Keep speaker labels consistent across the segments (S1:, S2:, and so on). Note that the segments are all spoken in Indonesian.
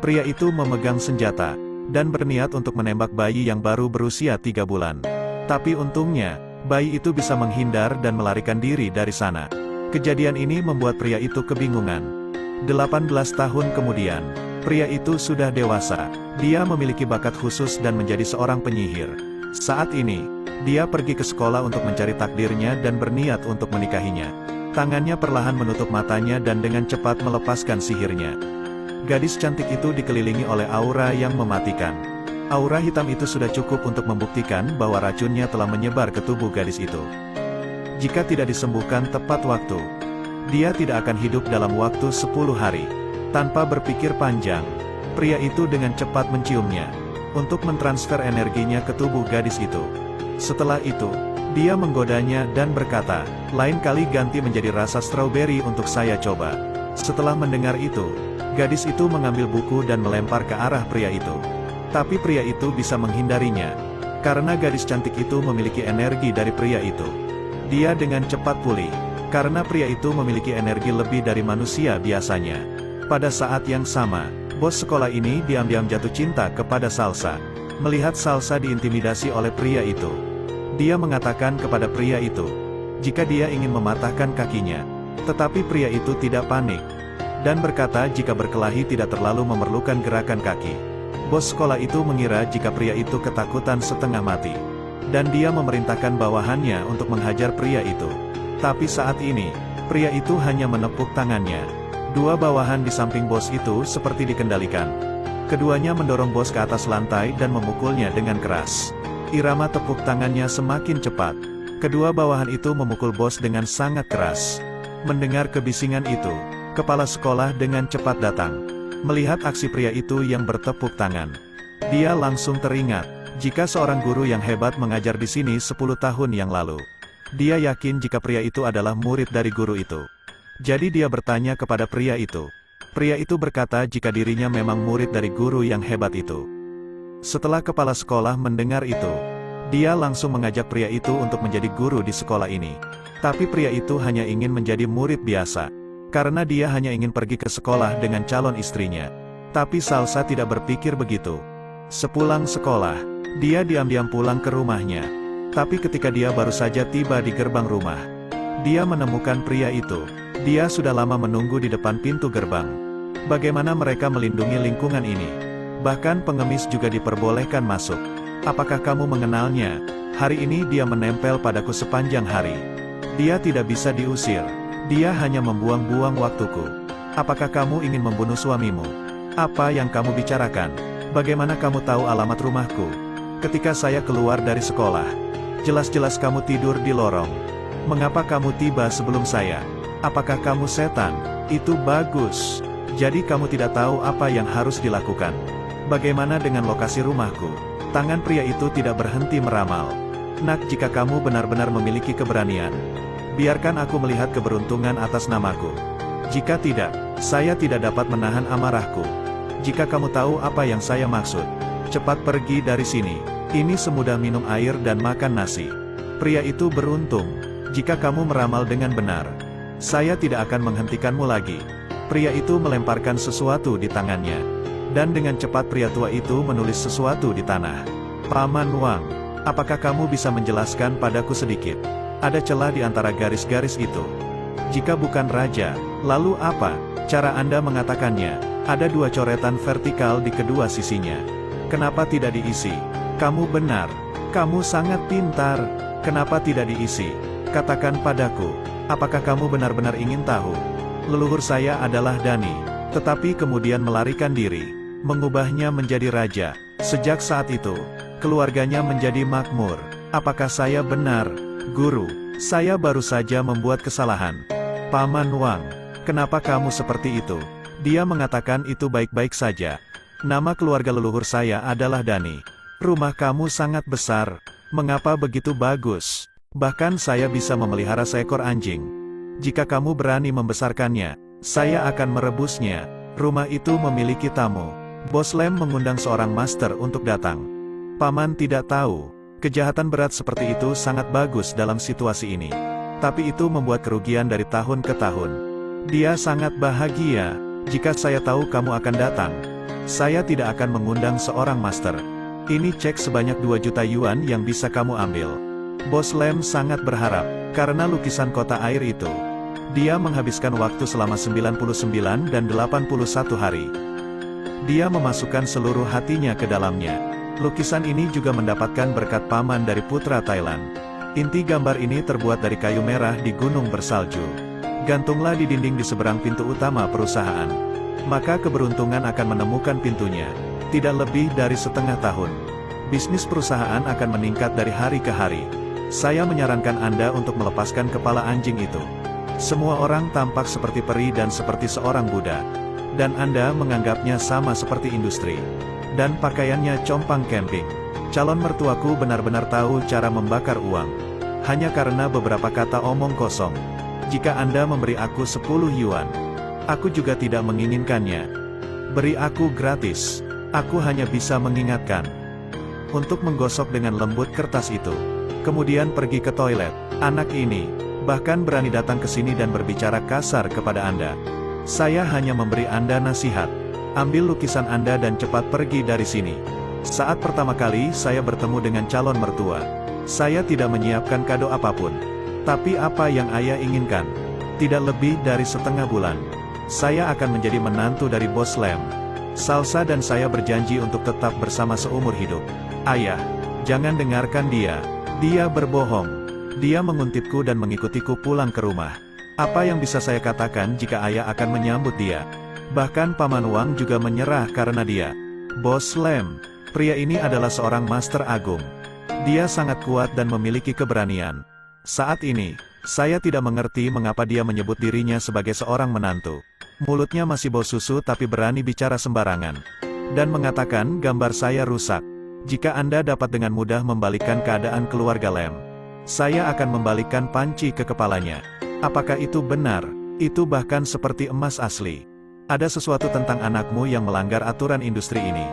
S1: Pria itu memegang senjata, dan berniat untuk menembak bayi yang baru berusia 3 bulan. Tapi untungnya, bayi itu bisa menghindar dan melarikan diri dari sana. Kejadian ini membuat pria itu kebingungan. 18 tahun kemudian, pria itu sudah dewasa. Dia memiliki bakat khusus dan menjadi seorang penyihir. Saat ini, dia pergi ke sekolah untuk mencari takdirnya dan berniat untuk menikahinya. Tangannya perlahan menutup matanya dan dengan cepat melepaskan sihirnya. Gadis cantik itu dikelilingi oleh aura yang mematikan. Aura hitam itu sudah cukup untuk membuktikan bahwa racunnya telah menyebar ke tubuh gadis itu. Jika tidak disembuhkan tepat waktu, dia tidak akan hidup dalam waktu 10 hari. Tanpa berpikir panjang, pria itu dengan cepat menciumnya, untuk mentransfer energinya ke tubuh gadis itu. Setelah itu, dia menggodanya dan berkata, "Lain kali ganti menjadi rasa stroberi untuk saya coba." Setelah mendengar itu, gadis itu mengambil buku dan melempar ke arah pria itu. Tapi pria itu bisa menghindarinya, karena gadis cantik itu memiliki energi dari pria itu. Dia dengan cepat pulih, karena pria itu memiliki energi lebih dari manusia biasanya. Pada saat yang sama, bos sekolah ini diam-diam jatuh cinta kepada Salsa. Melihat Salsa diintimidasi oleh pria itu, dia mengatakan kepada pria itu, jika dia ingin mematahkan kakinya. Tetapi pria itu tidak panik, dan berkata jika berkelahi tidak terlalu memerlukan gerakan kaki. Bos sekolah itu mengira jika pria itu ketakutan setengah mati, dan dia memerintahkan bawahannya untuk menghajar pria itu. Tapi saat ini, pria itu hanya menepuk tangannya. Dua bawahan di samping bos itu seperti dikendalikan. Keduanya mendorong bos ke atas lantai dan memukulnya dengan keras. Irama tepuk tangannya semakin cepat. Kedua bawahan itu memukul bos dengan sangat keras. Mendengar kebisingan itu, kepala sekolah dengan cepat datang. Melihat aksi pria itu yang bertepuk tangan, dia langsung teringat, jika seorang guru yang hebat mengajar di sini 10 tahun yang lalu. Dia yakin jika pria itu adalah murid dari guru itu. Jadi dia bertanya kepada pria itu. Pria itu berkata jika dirinya memang murid dari guru yang hebat itu. Setelah kepala sekolah mendengar itu, dia langsung mengajak pria itu untuk menjadi guru di sekolah ini. Tapi pria itu hanya ingin menjadi murid biasa, karena dia hanya ingin pergi ke sekolah dengan calon istrinya. Tapi Salsa tidak berpikir begitu. Sepulang sekolah, dia diam-diam pulang ke rumahnya. Tapi ketika dia baru saja tiba di gerbang rumah, dia menemukan pria itu. Dia sudah lama menunggu di depan pintu gerbang. Bagaimana mereka melindungi lingkungan ini? Bahkan pengemis juga diperbolehkan masuk. Apakah kamu mengenalnya? Hari ini dia menempel padaku sepanjang hari. Dia tidak bisa diusir. Dia hanya membuang-buang waktuku. Apakah kamu ingin membunuh suamimu? Apa yang kamu bicarakan? Bagaimana kamu tahu alamat rumahku? Ketika saya keluar dari sekolah, jelas-jelas kamu tidur di lorong. Mengapa kamu tiba sebelum saya? Apakah kamu setan? Itu bagus. Jadi kamu tidak tahu apa yang harus dilakukan. Bagaimana dengan lokasi rumahku? Tangan pria itu tidak berhenti meramal. Nak, jika kamu benar-benar memiliki keberanian, biarkan aku melihat keberuntungan atas namaku. Jika tidak, saya tidak dapat menahan amarahku. Jika kamu tahu apa yang saya maksud, cepat pergi dari sini. Ini semudah minum air dan makan nasi. Pria itu beruntung. Jika kamu meramal dengan benar, saya tidak akan menghentikanmu lagi. Pria itu melemparkan sesuatu di tangannya. Dan dengan cepat pria tua itu menulis sesuatu di tanah. Paman Wang, apakah kamu bisa menjelaskan padaku sedikit? Ada celah di antara garis-garis itu. Jika bukan raja, lalu apa? Cara Anda mengatakannya, ada 2 coretan vertikal di kedua sisinya. Kenapa tidak diisi? Kamu benar. Kamu sangat pintar. Kenapa tidak diisi? Katakan padaku, apakah kamu benar-benar ingin tahu? Leluhur saya adalah Dani, tetapi kemudian melarikan diri, mengubahnya menjadi raja. Sejak saat itu, keluarganya menjadi makmur. Apakah saya benar, Guru? Saya baru saja membuat kesalahan. Paman Wang, kenapa kamu seperti itu? Dia mengatakan itu baik-baik saja. Nama keluarga leluhur saya adalah Dani. Rumah kamu sangat besar. Mengapa begitu bagus? Bahkan saya bisa memelihara seekor anjing. Jika kamu berani membesarkannya, saya akan merebusnya. Rumah itu memiliki tamu. Bos Lem mengundang seorang master untuk datang. Paman tidak tahu, kejahatan berat seperti itu sangat bagus dalam situasi ini. Tapi itu membuat kerugian dari tahun ke tahun. Dia sangat bahagia. Jika saya tahu kamu akan datang, Saya tidak akan mengundang seorang master. Ini cek sebanyak 2 juta yuan yang bisa kamu ambil. Bos Lem sangat berharap, karena lukisan kota air itu. Dia menghabiskan waktu selama 99 dan 81 hari. Dia memasukkan seluruh hatinya ke dalamnya. Lukisan ini juga mendapatkan berkat paman dari putra Thailand. Inti gambar ini terbuat dari kayu merah di gunung bersalju. Gantunglah di dinding di seberang pintu utama perusahaan. Maka keberuntungan akan menemukan pintunya. Tidak lebih dari setengah tahun. Bisnis perusahaan akan meningkat dari hari ke hari. Saya menyarankan Anda untuk melepaskan kepala anjing itu. Semua orang tampak seperti peri dan seperti seorang Buddha. Dan Anda menganggapnya sama seperti industri. Dan pakaiannya compang camping. Calon mertuaku benar-benar tahu cara membakar uang. Hanya karena beberapa kata omong kosong. Jika Anda memberi aku 10 yuan, aku juga tidak menginginkannya. Beri aku gratis. Aku hanya bisa mengingatkan. Untuk menggosok dengan lembut kertas itu. Kemudian pergi ke toilet. Anak ini, bahkan berani datang ke sini dan berbicara kasar kepada Anda. Saya hanya memberi Anda nasihat. Ambil lukisan Anda dan cepat pergi dari sini. Saat pertama kali saya bertemu dengan calon mertua, saya tidak menyiapkan kado apapun. Tapi apa yang ayah inginkan? Tidak lebih dari setengah bulan. Saya akan menjadi menantu dari Bos Lem. Salsa dan saya berjanji untuk tetap bersama seumur hidup. Ayah, jangan dengarkan dia. Dia berbohong. Dia menguntipku dan mengikutiku pulang ke rumah. Apa yang bisa saya katakan jika ayah akan menyambut dia? Bahkan Paman Wang juga menyerah karena dia. Bos Lem, pria ini adalah seorang master agung. Dia sangat kuat dan memiliki keberanian. Saat ini, saya tidak mengerti mengapa dia menyebut dirinya sebagai seorang menantu. Mulutnya masih bau susu tapi berani bicara sembarangan. Dan mengatakan gambar saya rusak. Jika Anda dapat dengan mudah membalikkan keadaan keluarga Lem, saya akan membalikkan panci ke kepalanya. Apakah itu benar? Itu bahkan seperti emas asli. Ada sesuatu tentang anakmu yang melanggar aturan industri ini.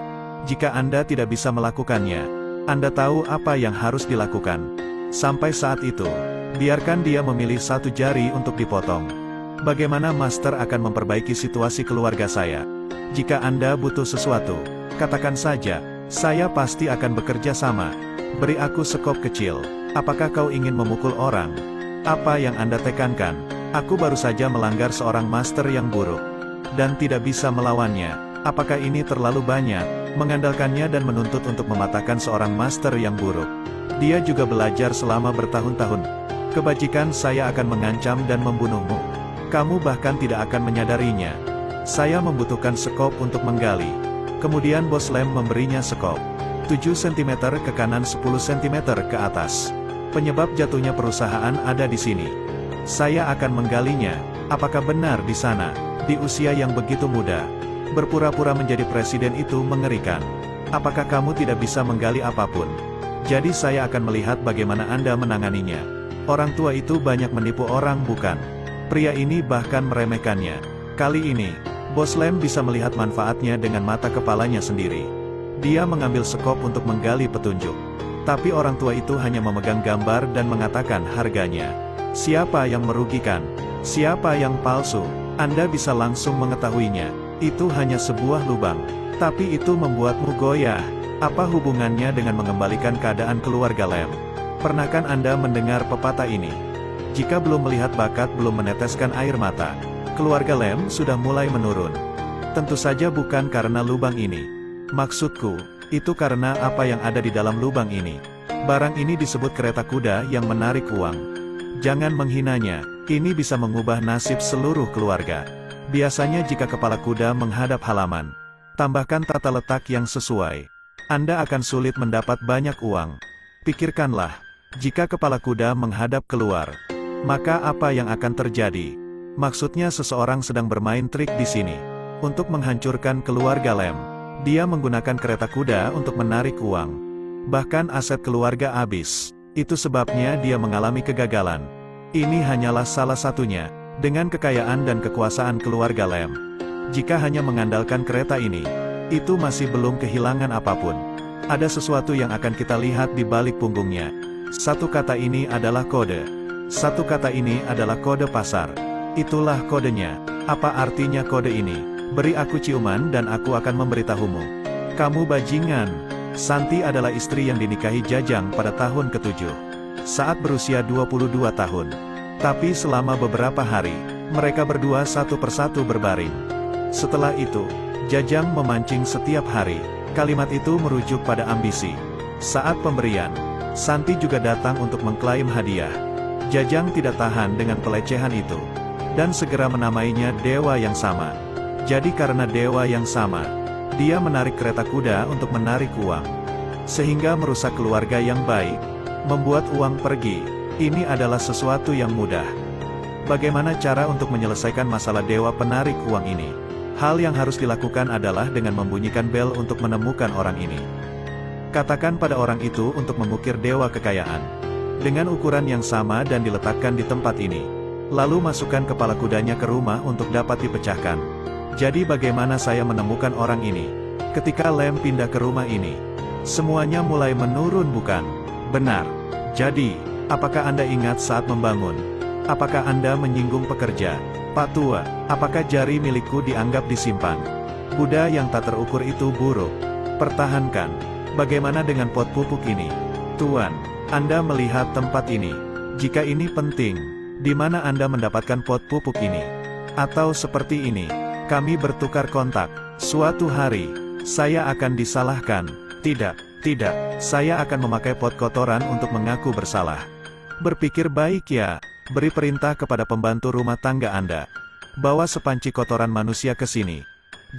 S1: Jika Anda tidak bisa melakukannya, Anda tahu apa yang harus dilakukan. Sampai saat itu, biarkan dia memilih 1 jari untuk dipotong. Bagaimana Master akan memperbaiki situasi keluarga saya? Jika Anda butuh sesuatu, katakan saja. Saya pasti akan bekerja sama. Beri aku sekop kecil. Apakah kau ingin memukul orang? Apa yang Anda tekankan? Aku baru saja melanggar seorang master yang buruk. Dan tidak bisa melawannya. Apakah ini terlalu banyak? Mengandalkannya dan menuntut untuk mematahkan seorang master yang buruk. Dia juga belajar selama bertahun-tahun. Kebajikan saya akan mengancam dan membunuhmu. Kamu bahkan tidak akan menyadarinya. Saya membutuhkan sekop untuk menggali. Kemudian Bos Lem memberinya sekop. 7 cm ke kanan 10 cm ke atas. Penyebab jatuhnya perusahaan ada di sini. Saya akan menggalinya. Apakah benar di sana, di usia yang begitu muda, berpura-pura menjadi presiden itu mengerikan? Apakah kamu tidak bisa menggali apapun? Jadi saya akan melihat bagaimana Anda menanganinya. Orang tua itu banyak menipu orang bukan? Pria ini bahkan meremehkannya. Kali ini, Bos Lem bisa melihat manfaatnya dengan mata kepalanya sendiri. Dia mengambil sekop untuk menggali petunjuk. Tapi orang tua itu hanya memegang gambar dan mengatakan harganya. Siapa yang merugikan? Siapa yang palsu? Anda bisa langsung mengetahuinya. Itu hanya sebuah lubang. Tapi itu membuatmu goyah. Apa hubungannya dengan mengembalikan keadaan keluarga Lem? Pernahkah Anda mendengar pepatah ini? Jika belum melihat bakat belum meneteskan air mata, keluarga Lem sudah mulai menurun. Tentu saja bukan karena lubang ini. Maksudku, itu karena apa yang ada di dalam lubang ini. Barang ini disebut kereta kuda yang menarik uang. Jangan menghinanya, ini bisa mengubah nasib seluruh keluarga. Biasanya jika kepala kuda menghadap halaman, tambahkan tata letak yang sesuai. Anda akan sulit mendapat banyak uang. Pikirkanlah, jika kepala kuda menghadap keluar, maka apa yang akan terjadi? Maksudnya seseorang sedang bermain trik di sini. Untuk menghancurkan keluarga Lem. Dia menggunakan kereta kuda untuk menarik uang. Bahkan aset keluarga habis. Itu sebabnya dia mengalami kegagalan. Ini hanyalah salah satunya. Dengan kekayaan dan kekuasaan keluarga Lem. Jika hanya mengandalkan kereta ini, itu masih belum kehilangan apapun. Ada sesuatu yang akan kita lihat di balik punggungnya. Satu kata ini adalah kode. Satu kata ini adalah kode pasar. Itulah kodenya. Apa artinya kode ini? Beri aku ciuman dan aku akan memberitahumu. Kamu bajingan. Santi adalah istri yang dinikahi Jajang pada tahun ke-7. Saat berusia 22 tahun. Tapi selama beberapa hari, mereka berdua satu persatu berbaring. Setelah itu, Jajang memancing setiap hari. Kalimat itu merujuk pada ambisi. Saat pemberian, Santi juga datang untuk mengklaim hadiah. Jajang tidak tahan dengan pelecehan itu, dan segera menamainya Dewa yang Sama. Jadi karena Dewa yang Sama, dia menarik kereta kuda untuk menarik uang. Sehingga merusak keluarga yang baik, membuat uang pergi. Ini adalah sesuatu yang mudah. Bagaimana cara untuk menyelesaikan masalah Dewa penarik uang ini? Hal yang harus dilakukan adalah dengan membunyikan bel untuk menemukan orang ini. Katakan pada orang itu untuk mengukir Dewa Kekayaan dengan ukuran yang sama dan diletakkan di tempat ini. Lalu masukkan kepala kudanya ke rumah untuk dapat dipecahkan. Jadi bagaimana saya menemukan orang ini? Ketika Lem pindah ke rumah ini, semuanya mulai menurun, bukan? Benar. Jadi, apakah Anda ingat saat membangun? Apakah Anda menyinggung pekerja? Pak Tua, apakah jari milikku dianggap disimpan? Kuda yang tak terukur itu buruk. Pertahankan. Bagaimana dengan pot pupuk ini? Tuan, Anda melihat tempat ini. Jika ini penting, di mana Anda mendapatkan pot pupuk ini? Atau seperti ini, kami bertukar kontak. Suatu hari, saya akan disalahkan. Tidak, saya akan memakai pot kotoran untuk mengaku bersalah. Berpikir baik ya. Beri perintah kepada pembantu rumah tangga Anda. Bawa sepanci kotoran manusia ke sini.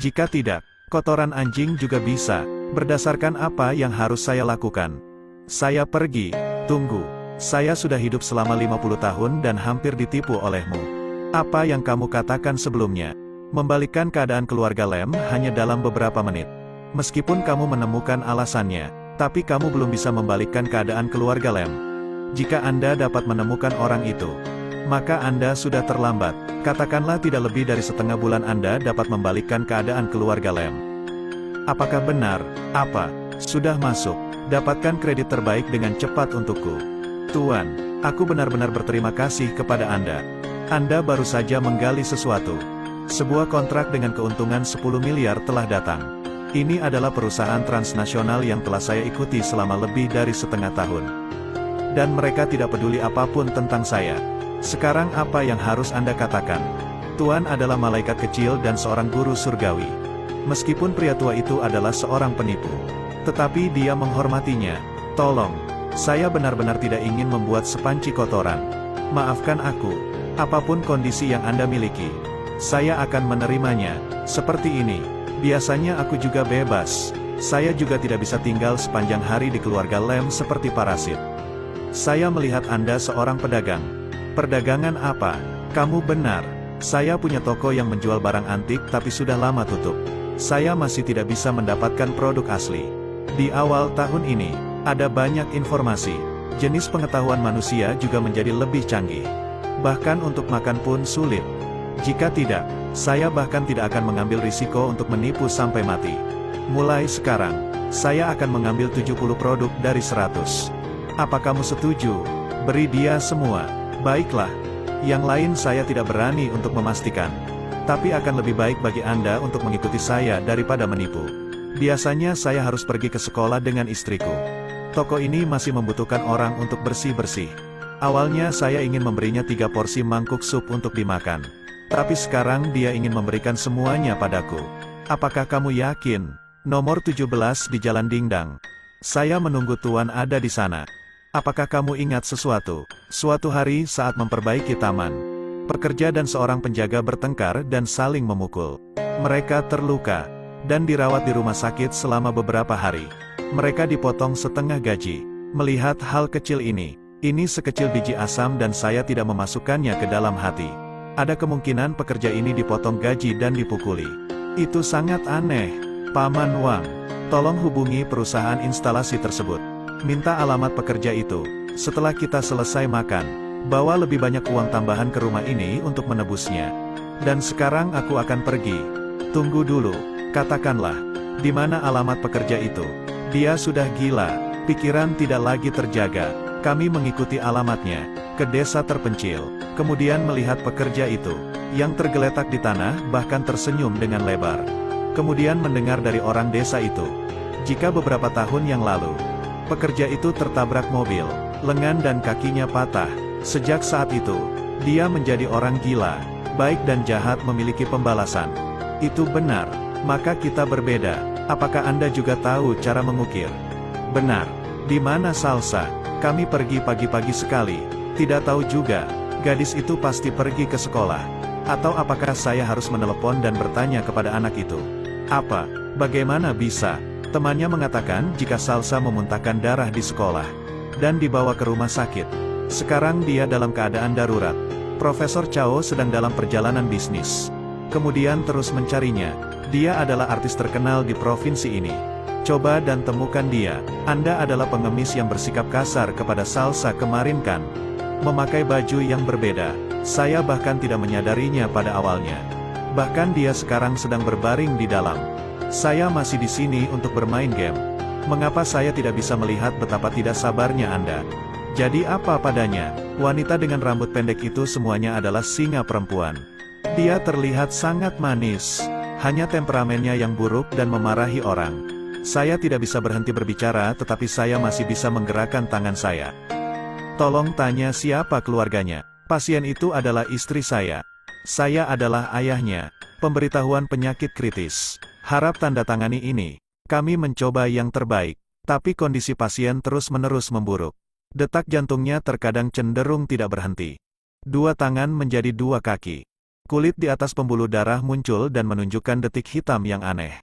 S1: Jika tidak, kotoran anjing juga bisa. Berdasarkan apa yang harus saya lakukan? Saya pergi. Tunggu. Saya sudah hidup selama 50 tahun dan hampir ditipu olehmu. Apa yang kamu katakan sebelumnya? Membalikkan keadaan keluarga Lem hanya dalam beberapa menit. Meskipun kamu menemukan alasannya, tapi kamu belum bisa membalikkan keadaan keluarga Lem. Jika Anda dapat menemukan orang itu, maka Anda sudah terlambat. Katakanlah tidak lebih dari setengah bulan Anda dapat membalikkan keadaan keluarga Lem. Apakah benar? Apa? Sudah masuk. Dapatkan kredit terbaik dengan cepat untukku. Tuan, aku benar-benar berterima kasih kepada Anda. Anda baru saja menggali sesuatu. Sebuah kontrak dengan keuntungan 10 miliar telah datang. Ini adalah perusahaan transnasional yang telah saya ikuti selama lebih dari setengah tahun. Dan mereka tidak peduli apapun tentang saya. Sekarang apa yang harus Anda katakan? Tuan adalah malaikat kecil dan seorang guru surgawi. Meskipun pria tua itu adalah seorang penipu, tetapi dia menghormatinya. Tolong, saya benar-benar tidak ingin membuat sepanci kotoran. Maafkan aku. Apapun kondisi yang Anda miliki, saya akan menerimanya. Seperti ini, biasanya aku juga bebas. Saya juga tidak bisa tinggal sepanjang hari di keluarga Lem seperti parasit. Saya melihat Anda seorang pedagang. Perdagangan apa? Kamu benar. Saya punya toko yang menjual barang antik tapi sudah lama tutup. Saya masih tidak bisa mendapatkan produk asli. Di awal tahun ini, ada banyak informasi. Jenis pengetahuan manusia juga menjadi lebih canggih. Bahkan untuk makan pun sulit. Jika tidak, saya bahkan tidak akan mengambil risiko untuk menipu sampai mati. Mulai sekarang, saya akan mengambil 70 produk dari 100. Apa kamu setuju? Beri dia semua. Baiklah. Yang lain saya tidak berani untuk memastikan. Tapi akan lebih baik bagi Anda untuk mengikuti saya daripada menipu. Biasanya saya harus pergi ke sekolah dengan istriku. Toko ini masih membutuhkan orang untuk bersih-bersih. Awalnya saya ingin memberinya 3 porsi mangkuk sup untuk dimakan. Tapi sekarang dia ingin memberikan semuanya padaku. Apakah kamu yakin? Nomor 17 di Jalan Dingdang. Saya menunggu Tuan ada di sana. Apakah kamu ingat sesuatu? Suatu hari saat memperbaiki taman, pekerja dan seorang penjaga bertengkar dan saling memukul. Mereka terluka dan dirawat di rumah sakit selama beberapa hari. Mereka dipotong setengah gaji. Melihat hal kecil ini sekecil biji asam dan saya tidak memasukkannya ke dalam hati. Ada kemungkinan pekerja ini dipotong gaji dan dipukuli. Itu sangat aneh. Paman Wang, tolong hubungi perusahaan instalasi tersebut. Minta alamat pekerja itu. Setelah kita selesai makan, bawa lebih banyak uang tambahan ke rumah ini untuk menebusnya. Dan sekarang aku akan pergi. Tunggu dulu. Katakanlah, di mana alamat pekerja itu? Dia sudah gila. Pikiran tidak lagi terjaga. Kami mengikuti alamatnya. Ke desa terpencil. Kemudian melihat pekerja itu, yang tergeletak di tanah bahkan tersenyum dengan lebar. Kemudian mendengar dari orang desa itu, jika beberapa tahun yang lalu, pekerja itu tertabrak mobil, lengan dan kakinya patah. Sejak saat itu, dia menjadi orang gila, baik dan jahat memiliki pembalasan. Itu benar, maka kita berbeda. Apakah Anda juga tahu cara mengukir? Benar. Di mana Salsa? Kami pergi pagi-pagi sekali. Tidak tahu juga. Gadis itu pasti pergi ke sekolah. Atau apakah saya harus menelepon dan bertanya kepada anak itu? Apa? Bagaimana bisa? Temannya mengatakan jika Salsa memuntahkan darah di sekolah dan dibawa ke rumah sakit. Sekarang dia dalam keadaan darurat. Profesor Chao sedang dalam perjalanan bisnis. Kemudian terus mencarinya. Dia adalah artis terkenal di provinsi ini. Coba dan temukan dia. Anda adalah pengemis yang bersikap kasar kepada Salsa kemarin kan? Memakai baju yang berbeda. Saya bahkan tidak menyadarinya pada awalnya. Bahkan dia sekarang sedang berbaring di dalam. Saya masih di sini untuk bermain game. Mengapa saya tidak bisa melihat betapa tidak sabarnya Anda? Jadi apa padanya, wanita dengan rambut pendek itu semuanya adalah singa perempuan. Dia terlihat sangat manis. Hanya temperamennya yang buruk dan memarahi orang. Saya tidak bisa berhenti berbicara tetapi saya masih bisa menggerakkan tangan saya. Tolong tanya siapa keluarganya. Pasien itu adalah istri saya. Saya adalah ayahnya. Pemberitahuan penyakit kritis. Harap tanda tangani ini. Kami mencoba yang terbaik. Tapi kondisi pasien terus-menerus memburuk. Detak jantungnya terkadang cenderung tidak berhenti. Dua tangan menjadi dua kaki. Kulit di atas pembuluh darah muncul dan menunjukkan detik hitam yang aneh.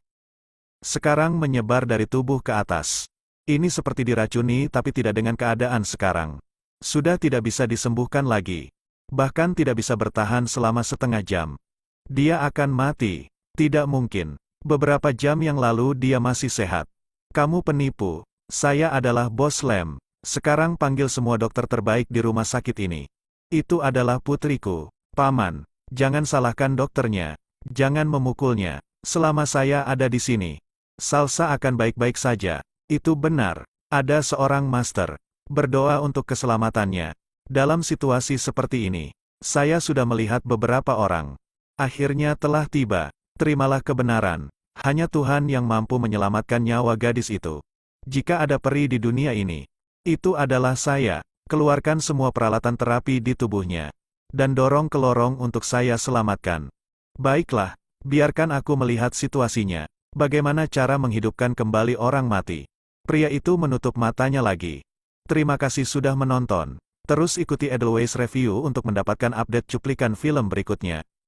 S1: Sekarang menyebar dari tubuh ke atas. Ini seperti diracuni tapi tidak dengan keadaan sekarang. Sudah tidak bisa disembuhkan lagi. Bahkan tidak bisa bertahan selama setengah jam. Dia akan mati. Tidak mungkin. Beberapa jam yang lalu dia masih sehat. Kamu penipu. Saya adalah Bos Lem. Sekarang panggil semua dokter terbaik di rumah sakit ini. Itu adalah putriku. Paman, jangan salahkan dokternya. Jangan memukulnya. Selama saya ada di sini, Salsa akan baik-baik saja. Itu benar. Ada seorang master. Berdoa untuk keselamatannya. Dalam situasi seperti ini, saya sudah melihat beberapa orang. Akhirnya telah tiba. Terimalah kebenaran. Hanya Tuhan yang mampu menyelamatkan nyawa gadis itu. Jika ada peri di dunia ini, itu adalah saya. Keluarkan semua peralatan terapi di tubuhnya. Dan dorong ke lorong untuk saya selamatkan. Baiklah, biarkan aku melihat situasinya. Bagaimana cara menghidupkan kembali orang mati. Pria itu menutup matanya lagi. Terima kasih sudah menonton. Terus ikuti Edelweiss Review untuk mendapatkan update cuplikan film berikutnya.